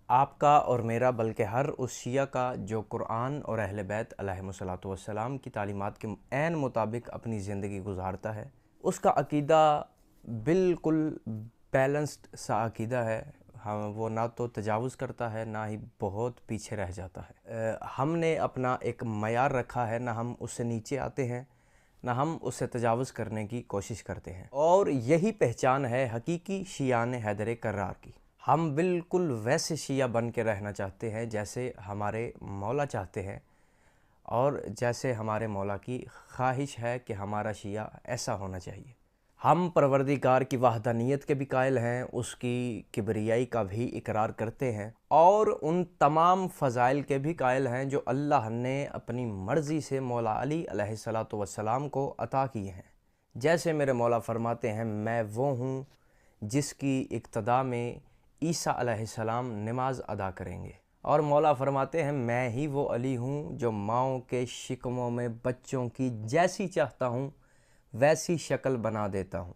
आपका और मेरा बल्कि हर उस शिया का जो कुरान और अहले बैत अलैहिमुस्सलातु वस्सलाम की तालीमात के ऐन मुताबिक अपनी ज़िंदगी गुजारता है, उसका अकीदा बिल्कुल बैलेंस्ड सा अकीदा है। हम वो ना तो तजावुज़ करता है, ना ही बहुत पीछे रह जाता है। हमने अपना एक मयार रखा है, ना हम उससे नीचे आते हैं, ना हम उससे तजावुज़ करने की कोशिश करते हैं। और यही पहचान है हकीकी शियान हैदर कर्रार की। हम बिल्कुल वैसे शिया बन के रहना चाहते हैं जैसे हमारे मौला चाहते हैं, और जैसे हमारे मौला की ख्वाहिश है कि हमारा शिया ऐसा होना चाहिए। हम परवरदिगार की वहदानियत के भी कायल हैं, उसकी किबरियाई का भी इकरार करते हैं, और उन तमाम फ़ज़ाइल के भी कायल हैं जो अल्लाह ने अपनी मर्ज़ी से मौला अली अलैहिस्सलातु वस्सलाम को अता किए हैं। जैसे मेरे मौला फरमाते हैं, मैं वो हूँ जिसकी इक्तदा में ईसा अलैहिस्सलाम नमाज अदा करेंगे। और मौला फरमाते हैं, मैं ही वो अली हूँ जो माँओं के शिकमों में बच्चों की जैसी चाहता हूँ वैसी शक्ल बना देता हूँ।